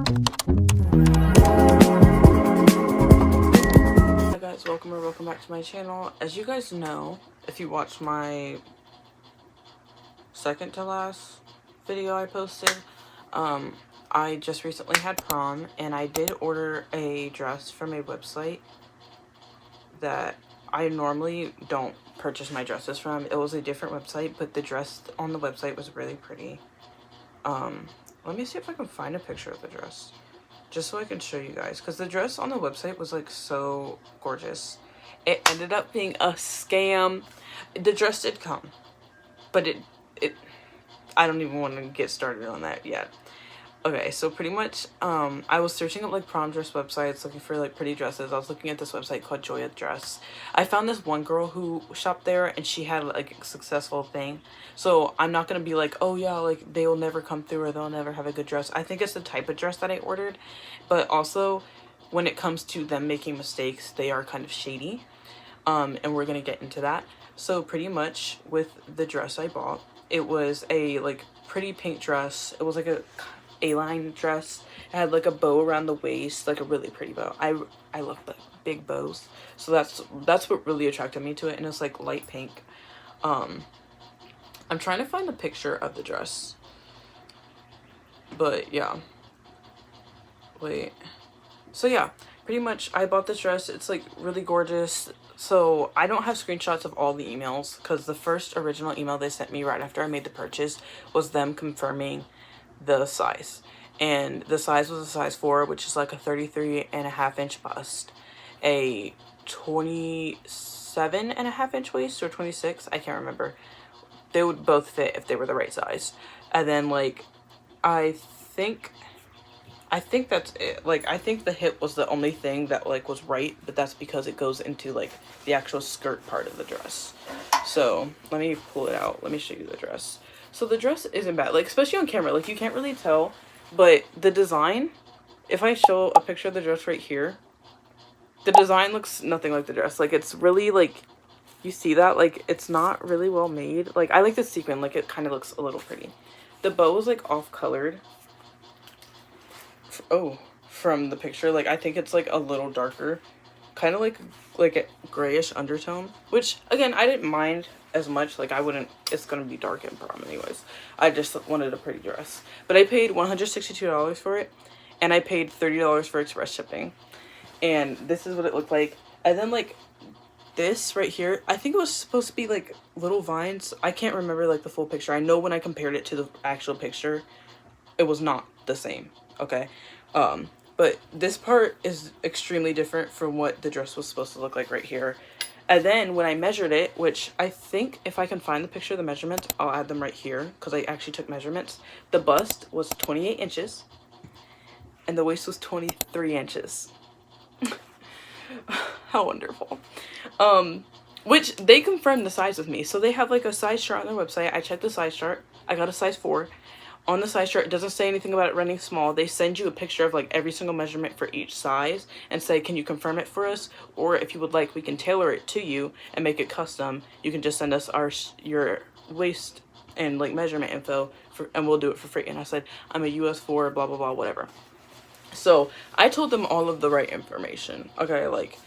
Hi guys, welcome back to my channel. As you guys know, if you watched my second to last video I posted, I just recently had prom, and I did order a dress from a website that I normally don't purchase my dresses from. It was a different website, but the dress on the website was really pretty. Let me see if I can find a picture of the dress, just so I can show you guys, because the dress on the website was like so gorgeous. It ended up being a scam. The dress did come, but it I don't even want to get started on that yet. Okay, so pretty much I was searching up like prom dress websites looking for like pretty dresses. I was looking at this website called Joya Dress. I found this one girl who shopped there, and she had like a successful thing. So I'm not gonna be like, oh yeah, like they will never come through or they'll never have a good dress. I think it's the type of dress that I ordered, but also when it comes to them making mistakes, they are kind of shady. And we're gonna get into that. So pretty much with the dress I bought, it was a like pretty pink dress. It was like a A-line dress. It had like a bow around the waist, like a really pretty bow. I love the big bows, so that's what really attracted me to it. And it's like light pink. I'm trying to find a picture of the dress, but yeah, wait. So yeah, pretty much I bought this dress. It's like really gorgeous. So I don't have screenshots of all the emails, because the first original email they sent me right after I made the purchase was them confirming the size, and the size was a size 4, which is like a 33.5-inch bust, a 27.5-inch waist, or 26, I can't remember. They would both fit if they were the right size. And then like I think that's it. Like I think the hip was the only thing that like was right, but that's because it goes into like the actual skirt part of the dress. So let me pull it out, let me show you the dress. So the dress isn't bad, like especially on camera, like you can't really tell, but the design, if I show a picture of the dress right here, the design looks nothing like the dress. Like it's really like, you see that, like it's not really well made. Like I like the sequin, like it kind of looks a little pretty. The bow is like off colored. Oh, from the picture, like I think it's like a little darker, kind of like a grayish undertone, which again I didn't mind as much. Like I wouldn't, it's gonna be dark in prom anyways. I just wanted a pretty dress, but I paid $162 for it, and I paid $30 for express shipping, and this is what it looked like. And then like this right here, I think it was supposed to be like little vines. I can't remember like the full picture. I know when I compared it to the actual picture, it was not the same. Okay, but this part is extremely different from what the dress was supposed to look like right here. And then when I measured it, which I think if I can find the picture of the measurements, I'll add them right here, because I actually took measurements. The bust was 28 inches and the waist was 23 inches. How wonderful. Which they confirmed the size with me. So they have like a size chart on their website. I checked the size chart. I got a size 4. On the size chart, it doesn't say anything about it running small. They send you a picture of like every single measurement for each size and say, can you confirm it for us? Or if you would like, we can tailor it to you and make it custom. You can just send us your waist and like measurement info and we'll do it for free. And I said, I'm a US 4, blah, blah, blah, whatever. So I told them all of the right information. Okay, like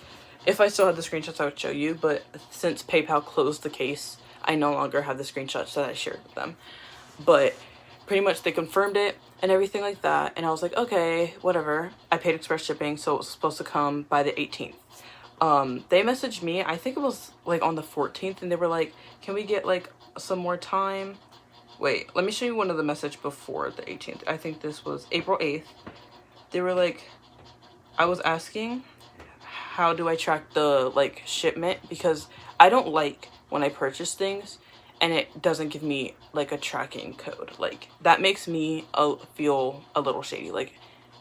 if I still had the screenshots, I would show you. But since PayPal closed the case, I no longer have the screenshots that I shared with them. But pretty much they confirmed it and everything like that, and I was like, okay, whatever. I paid express shipping, so it was supposed to come by the 18th. They messaged me, I think it was like on the 14th, and they were like, can we get like some more time? Wait, let me show you one of the message before the 18th. I think this was April 8th. They were like, I was asking, how do I track the like shipment? Because I don't like when I purchase things and it doesn't give me like a tracking code. Like that makes me feel a little shady. Like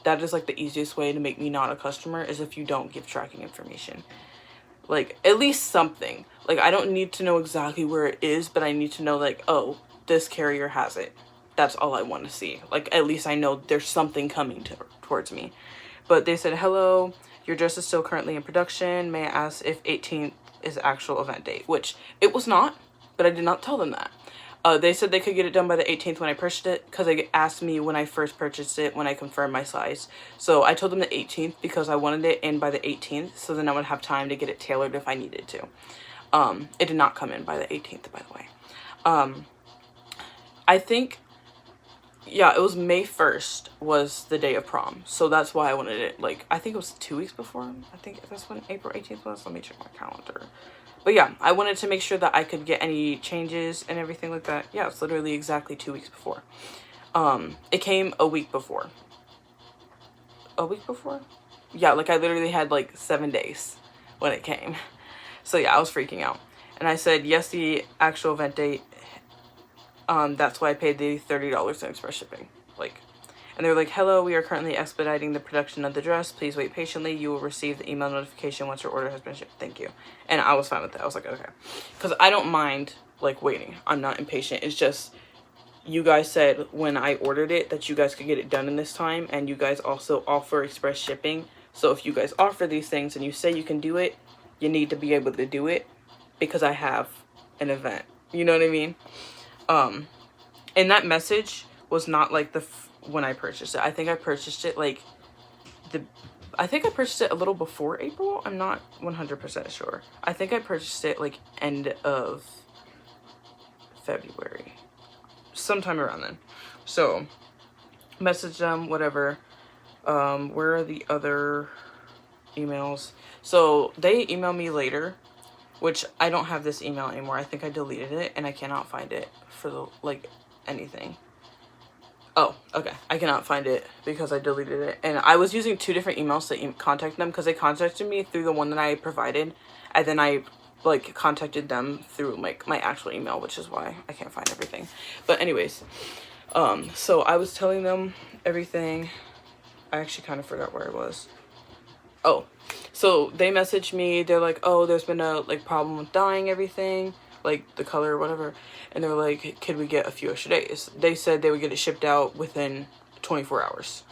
that is like the easiest way to make me not a customer, is if you don't give tracking information. Like at least something. Like I don't need to know exactly where it is, but I need to know like, oh, this carrier has it. That's all I want to see. Like at least I know there's something coming towards me. But they said, hello, your dress is still currently in production. May I ask if 18th is actual event date? Which it was not, but I did not tell them that. They said they could get it done by the 18th when I purchased it, because they asked me when I first purchased it when I confirmed my size. So I told them the 18th because I wanted it in by the 18th, so then I would have time to get it tailored if I needed to. It did not come in by the 18th, by the way. I think, yeah, it was May 1st was the day of prom. So that's why I wanted it, like, I think it was 2 weeks before. I think that's when April 18th was. Let me check my calendar. But yeah, I wanted to make sure that I could get any changes and everything like that. Yeah, it's literally exactly 2 weeks before. It came a week before. A week before? Yeah, like I literally had like 7 days when it came. So yeah, I was freaking out. And I said, yes, the actual event date. That's why I paid the $30 in express shipping. Like, and they were like, hello, we are currently expediting the production of the dress. Please wait patiently. You will receive the email notification once your order has been shipped. Thank you. And I was fine with that. I was like, okay. Because I don't mind, like, waiting. I'm not impatient. It's just, you guys said when I ordered it that you guys could get it done in this time. And you guys also offer express shipping. So if you guys offer these things and you say you can do it, you need to be able to do it. Because I have an event. You know what I mean? And that message was not like when I purchased it. I think I purchased it like I think I purchased it a little before April. I'm not 100% sure. I think I purchased it like end of February, sometime around then. So message them, whatever. Where are the other emails? So they emailed me later, which I don't have this email anymore. I think I deleted it and I cannot find it for the, like, anything. Oh, okay. I cannot find it because I deleted it. And I was using 2 different emails to contact them because they contacted me through the one that I provided. And then I, like, contacted them through, like, my actual email, which is why I can't find everything. But anyways, so I was telling them everything. I actually kind of forgot where I was. Oh, so they messaged me. They're like, oh, there's been a, like, problem with dyeing everything, like the color or whatever. And they're like, could we get a few extra days? They said they would get it shipped out within 24 hours.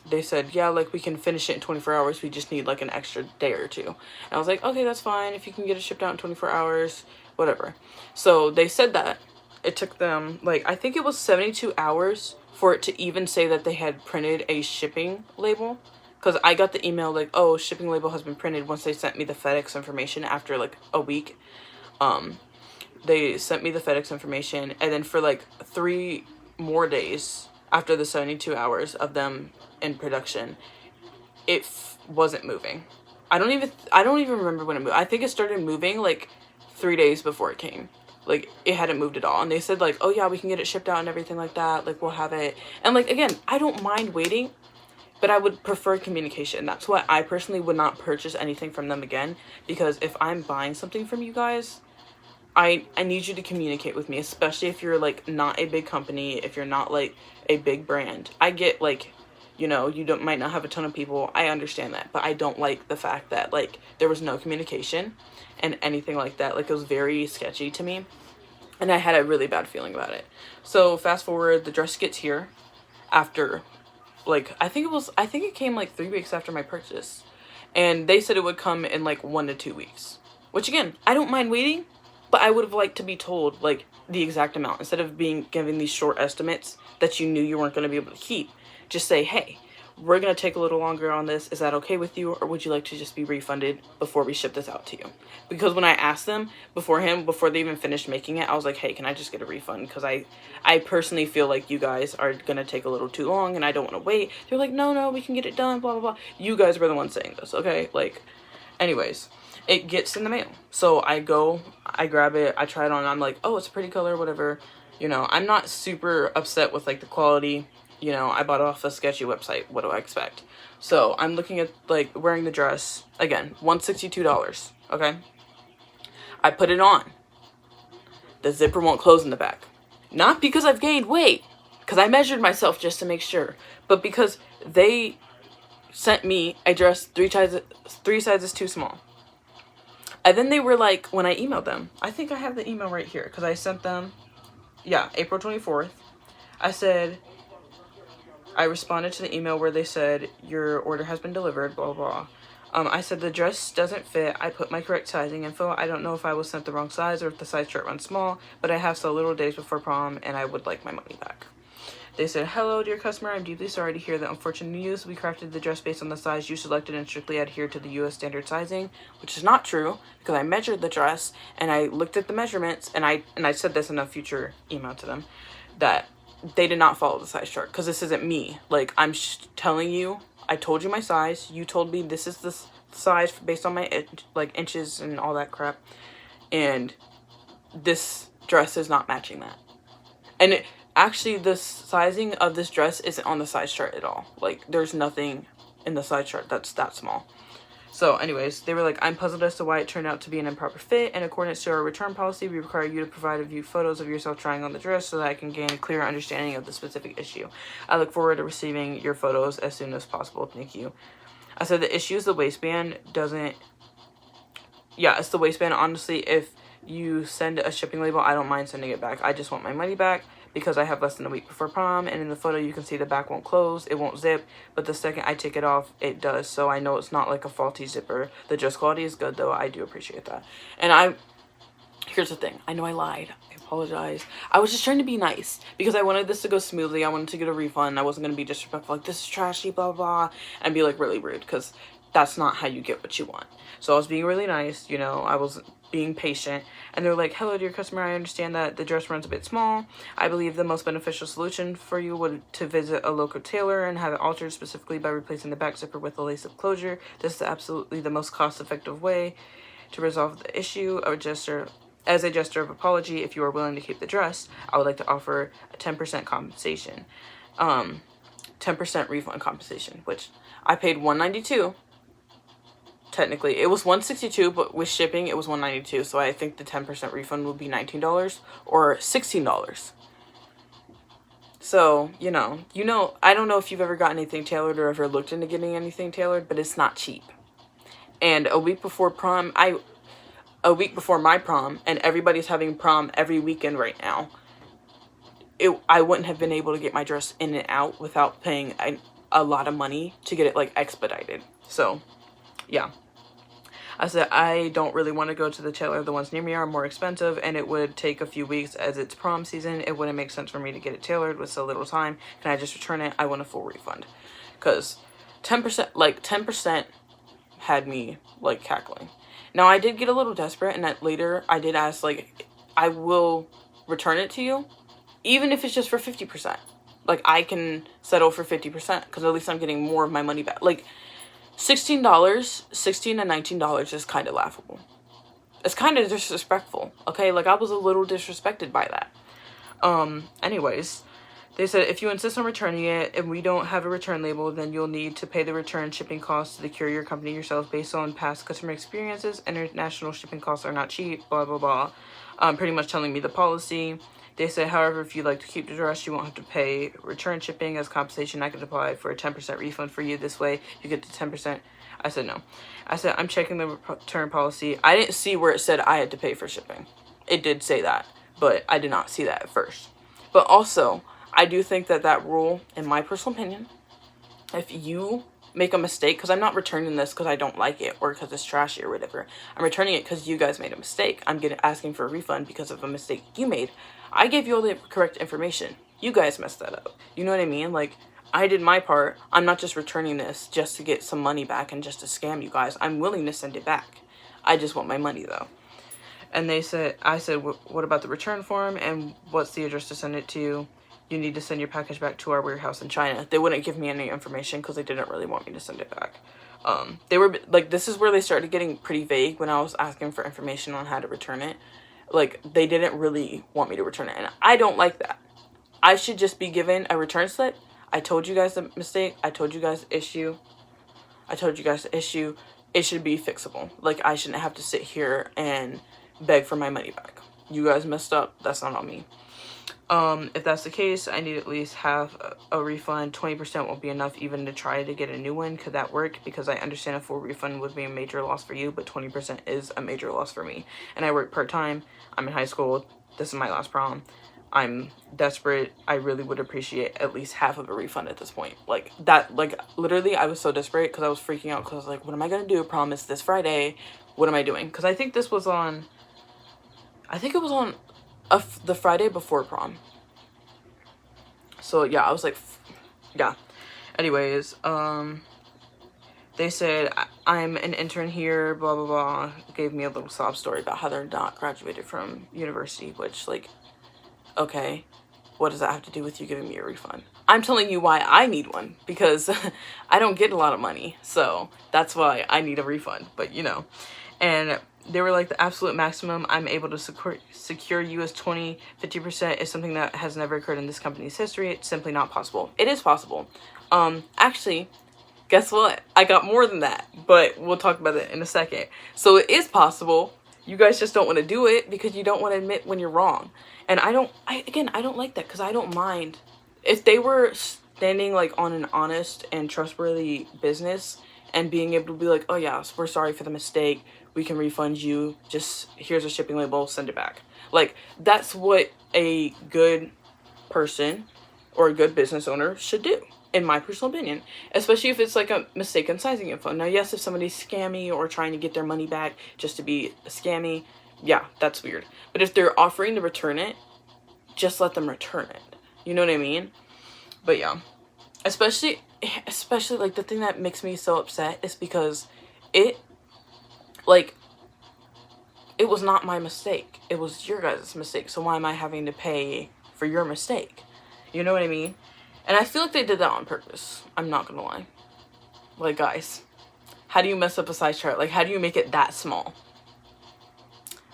They said, yeah, like, we can finish it in 24 hours. We just need, like, an extra day or two. And I was like, okay, that's fine. If you can get it shipped out in 24 hours, whatever. So they said that. It took them, like, I think it was 72 hours for it to even say that they had printed a shipping label. Because I got the email, like, oh, shipping label has been printed once they sent me the FedEx information after, like, a week. They sent me the FedEx information, and then for, like, 3 more days after the 72 hours of them in production, it wasn't moving. I don't even remember when it moved. I think it started moving, like, 3 days before it came. Like, it hadn't moved at all. And they said, like, oh, yeah, we can get it shipped out and everything like that. Like, we'll have it. And, like, again, I don't mind waiting, but I would prefer communication. That's why I personally would not purchase anything from them again. Because if I'm buying something from you guys, I need you to communicate with me. Especially if you're, like, not a big company. If you're not, like, a big brand. I get, like, you know, you might not have a ton of people. I understand that. But I don't like the fact that, like, there was no communication and anything like that. Like, it was very sketchy to me. And I had a really bad feeling about it. So, fast forward, the dress gets here after, like, I think it came, like, 3 weeks after my purchase. And they said it would come in, like, 1 to 2 weeks. Which, again, I don't mind waiting, but I would have liked to be told, like, the exact amount. Instead of given these short estimates that you knew you weren't going to be able to keep. Just say, hey, we're going to take a little longer on this. Is that okay with you? Or would you like to just be refunded before we ship this out to you? Because when I asked them before they even finished making it, I was like, hey, can I just get a refund? Because I personally feel like you guys are going to take a little too long and I don't want to wait. They're like, no, we can get it done, blah, blah, blah. You guys were the ones saying this, okay? Like, anyways, it gets in the mail. So I go, I grab it, I try it on, I'm like, oh, it's a pretty color, whatever. You know, I'm not super upset with, like, the quality. You know, I bought it off a sketchy website. What do I expect? So I'm looking at, like, wearing the dress. Again, $162, okay? I put it on. The zipper won't close in the back. Not because I've gained weight, because I measured myself just to make sure, but because they sent me a dress 3 sizes too small. And then they were like, when I emailed them, I think I have the email right here, because I sent them, yeah, April 24th. I responded to the email where they said, your order has been delivered, blah, blah, blah. I said the dress doesn't fit. I put my correct sizing info. I don't know if I was sent the wrong size or if the size chart runs small, but I have so little days before prom and I would like my money back. They said, hello, dear customer. I'm deeply sorry to hear the unfortunate news. We crafted the dress based on the size you selected and strictly adhere to the U.S. standard sizing, which is not true because I measured the dress and I looked at the measurements and I said this in a future email to them that they did not follow the size chart because this isn't me. Like, I'm telling you, I told you my size. You told me this is the size based on my inches and all that crap. And this dress is not matching that. And actually, the sizing of this dress isn't on the size chart at all. Like, there's nothing in the size chart that's that small. So, anyways, they were like, I'm puzzled as to why it turned out to be an improper fit. In accordance to our return policy, we require you to provide a few photos of yourself trying on the dress so that I can gain a clear understanding of the specific issue. I look forward to receiving your photos as soon as possible. Thank you. I said the issue is the waistband doesn't... Yeah, it's the waistband. Honestly, if you send a shipping label, I don't mind sending it back. I just want my money back because I have less than a week before prom, and in the photo you can see the back won't close, it won't zip, but the second I take it off, it does. So I know it's not like a faulty zipper. The dress quality is good though. I do appreciate that. And here's the thing. I know I lied. I apologize. I was just trying to be nice because I wanted this to go smoothly. I wanted to get a refund. I wasn't going to be disrespectful, like, this is trashy, blah, blah, and be, like, really rude because that's not how you get what you want. So I was being really nice, you know, I was being patient, and they're like, hello, dear customer, I understand that the dress runs a bit small. I believe the most beneficial solution for you would to visit a local tailor and have it altered specifically by replacing the back zipper with a lace-up closure. This is absolutely the most cost-effective way to resolve the issue. As a gesture of apology, if you are willing to keep the dress, I would like to offer a 10% compensation. 10% refund compensation, which I paid $192. Technically, it was $162, but with shipping, it was $192. So I think the 10% refund would be $19 or $16. So, you know, I don't know if you've ever gotten anything tailored or ever looked into getting anything tailored, but it's not cheap. And a week before my prom, and everybody's having prom every weekend right now, I wouldn't have been able to get my dress in and out without paying a lot of money to get it, like, expedited. So, yeah. I said, I don't really want to go to the tailor. The ones near me are more expensive, and it would take a few weeks as it's prom season. It wouldn't make sense for me to get it tailored with so little time. Can I just return it? I want a full refund. Because 10% had me, like, cackling. Now, I did get a little desperate, and that later I did ask, like, I will return it to you, even if it's just for 50%. Like, I can settle for 50%, because at least I'm getting more of my money back. Like, $16 and $19 is kind of laughable. It's kind of disrespectful, okay? Like, I was a little disrespected by that. Anyways, they said, if you insist on returning it and we don't have a return label, then you'll need to pay the return shipping costs to the courier company yourself based on past customer experiences. International shipping costs are not cheap, blah, blah, blah. Pretty much telling me the policy. They said, however, if you'd like to keep the dress, you won't have to pay return shipping as compensation. I could apply for a 10% refund for you. This way, you get the 10%. I said, no. I said, I'm checking the return policy. I didn't see where it said I had to pay for shipping. It did say that, but I did not see that at first. But also, I do think that rule, in my personal opinion, if you make a mistake, because I'm not returning this because I don't like it or because it's trashy or whatever. I'm returning it because you guys made a mistake. I'm asking for a refund because of a mistake you made. I gave you all the correct information. You guys messed that up. You know what I mean? Like, I did my part. I'm not just returning this just to get some money back and just to scam you guys. I'm willing to send it back. I just want my money, though. And I said, what about the return form? And what's the address to send it to? You need to send your package back to our warehouse in China. They wouldn't give me any information because they didn't really want me to send it back. They were, like, this is where they started getting pretty vague when I was asking for information on how to return it. Like, they didn't really want me to return it, and I don't like that. I should just be given a return slip. I told you guys the mistake. I told you guys the issue. It should be fixable. Like, I shouldn't have to sit here and beg for my money back. You guys messed up. That's not on me. If that's the case, I need at least have a refund. 20% won't be enough even to try to get a new one. Could that work? Because I understand a full refund would be a major loss for you, but 20% is a major loss for me. And I work part-time. I'm in high school. This is my last prom. I'm desperate. I really would appreciate at least half of a refund at this point. Like that, like literally I was so desperate because I was freaking out because I was like, what am I going to do? Prom is this Friday. What am I doing? Because I think this was on, I think it was on the Friday before prom. So yeah, I was like, yeah. Anyways, they said, I'm an intern here, blah, blah, blah. Gave me a little sob story about how they're not graduated from university, which, like, okay, what does that have to do with you giving me a refund? I'm telling you why I need one, because I don't get a lot of money, so that's why I need a refund, but, you know. And they were like, the absolute maximum I'm able to secure you as 50% is something that has never occurred in this company's history. It's simply not possible. It is possible. Actually, guess what? I got more than that, but we'll talk about it in a second. So it is possible. You guys just don't want to do it because you don't want to admit when you're wrong. And I don't like that because I don't mind. If they were standing like on an honest and trustworthy business and being able to be like, oh yeah, we're sorry for the mistake. We can refund you. Just here's a shipping label, send it back. Like that's what a good person or a good business owner should do, in my personal opinion, especially if it's like a mistaken sizing info. Now, yes, if somebody's scammy or trying to get their money back just to be scammy, yeah, that's weird. But if they're offering to return it, just let them return it. You know what I mean? But yeah, especially like the thing that makes me so upset is because it was not my mistake. It was your guys' mistake. So why am I having to pay for your mistake? You know what I mean? And I feel like they did that on purpose. I'm not gonna lie. Like, guys, how do you mess up a size chart? Like, how do you make it that small?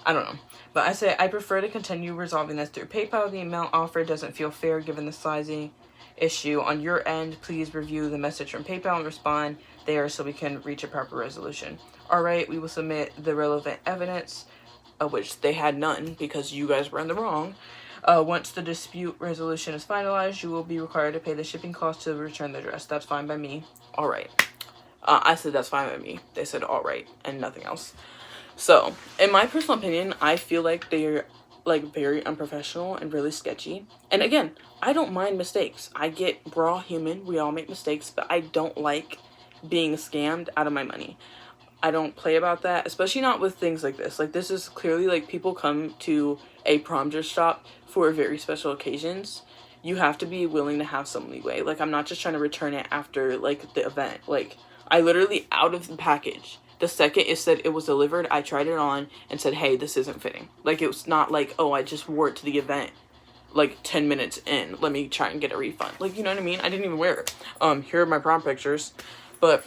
I don't know. But I say I prefer to continue resolving this through PayPal. The amount offered doesn't feel fair given the sizing issue on your end. Please review the message from PayPal and respond there so we can reach a proper resolution. All right, we will submit the relevant evidence, which they had none because you guys were in the wrong. Once the dispute resolution is finalized, you will be required to pay the shipping cost to return the dress. That's fine by me. All right. I said that's fine by me. They said all right and nothing else. So, in my personal opinion, I feel like they're like very unprofessional and really sketchy. And again, I don't mind mistakes. We're all human. We all make mistakes, but I don't like being scammed out of my money. I don't play about that, especially not with things like this. Like, this is clearly, like, people come to a prom dress shop for very special occasions. You have to be willing to have some leeway. Like, I'm not just trying to return it after, like, the event. Like, I literally, out of the package, the second it said it was delivered, I tried it on and said, hey, this isn't fitting. Like, it was not like, oh, I just wore it to the event, like, 10 minutes in. Let me try and get a refund. Like, you know what I mean? I didn't even wear it. Here are my prom pictures. But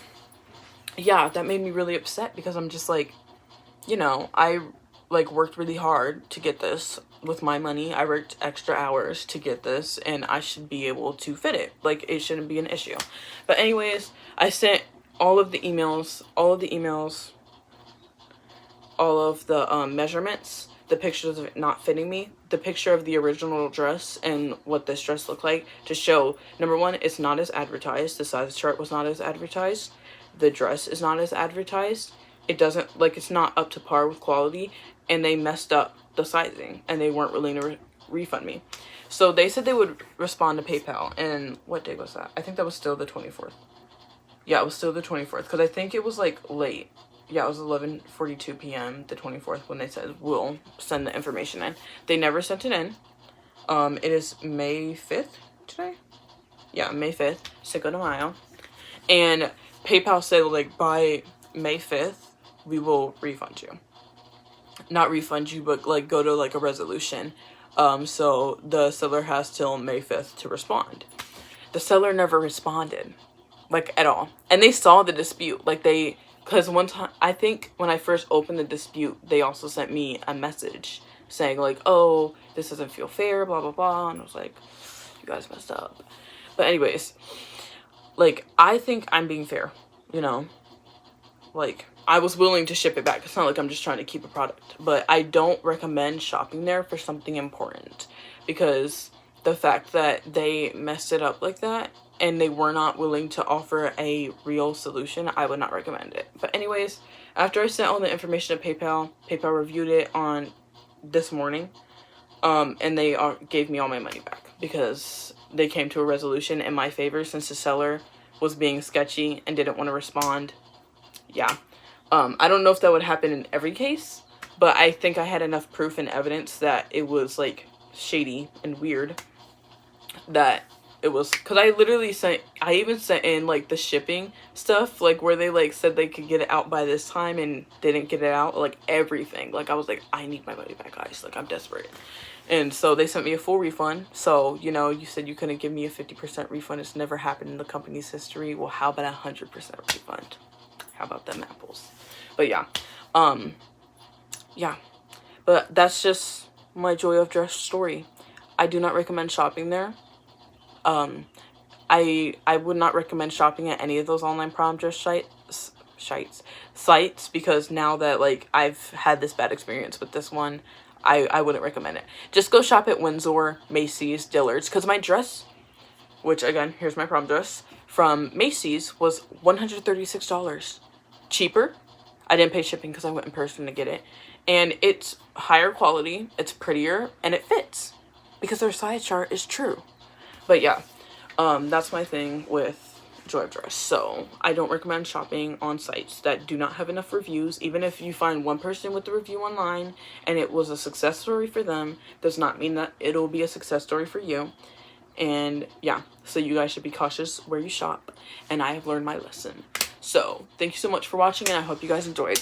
yeah, that made me really upset because I'm just like, you know, I like worked really hard to get this with my money. I worked extra hours to get this and I should be able to fit it. Like, it shouldn't be an issue. But anyways, I sent all of the emails, all of the measurements, the pictures of it not fitting me, the picture of the original dress and what this dress looked like to show, number one, it's not as advertised. The size chart was not as advertised. The dress is not as advertised. It doesn't, like, it's not up to par with quality, and they messed up the sizing and they weren't willing to refund me. So they said they would respond to PayPal. And what day was that? I think that was still the 24th. Yeah, it was still the 24th because I think it was like late. Yeah, it was 11:42 p.m. the 24th when they said we'll send the information in. They never sent it in. It is May 5th today. Yeah, May 5th, Cinco de Mayo. And PayPal said, like, by May 5th, we will refund you. Not refund you, but, like, go to, like, a resolution. So the seller has till May 5th to respond. The seller never responded, like, at all. And they saw the dispute. Like, because one time, I think when I first opened the dispute, they also sent me a message saying, like, oh, this doesn't feel fair, blah, blah, blah. And I was like, you guys messed up. But anyways, like, I think I'm being fair, you know? Like, I was willing to ship it back. It's not like I'm just trying to keep a product. But I don't recommend shopping there for something important. Because the fact that they messed it up like that and they were not willing to offer a real solution, I would not recommend it. But anyways, after I sent all the information to PayPal, PayPal reviewed it on this morning. And they gave me all my money back because they came to a resolution in my favor since the seller was being sketchy and didn't want to respond. Yeah. I don't know if that would happen in every case, but I think I had enough proof and evidence that it was like shady and weird, that it was, because I even sent in like the shipping stuff, like where they like said they could get it out by this time and they didn't get it out, like everything. Like I was like, I need my money back, guys, like I'm desperate. And so they sent me a full refund. So, you know, you said you couldn't give me a 50% refund. It's never happened in the company's history. Well, how about 100% refund? How about them apples? But yeah, yeah, but that's just my Joy of Dress story. I do not recommend shopping there. I would not recommend shopping at any of those online prom dress sites, because now that like I've had this bad experience with this one, I wouldn't recommend it. Just go shop at Windsor, Macy's, Dillard's, because my dress, which again, here's my prom dress, from Macy's was $136. Cheaper. I didn't pay shipping because I went in person to get it. And it's higher quality, it's prettier, and it fits. Because their size chart is true. But yeah, that's my thing with Joy of Dress. So I don't recommend shopping on sites that do not have enough reviews. Even if you find one person with the review online and it was a success story for them, does not mean that it'll be a success story for you. And yeah, so you guys should be cautious where you shop. And I have learned my lesson. So thank you so much for watching, and I hope you guys enjoyed.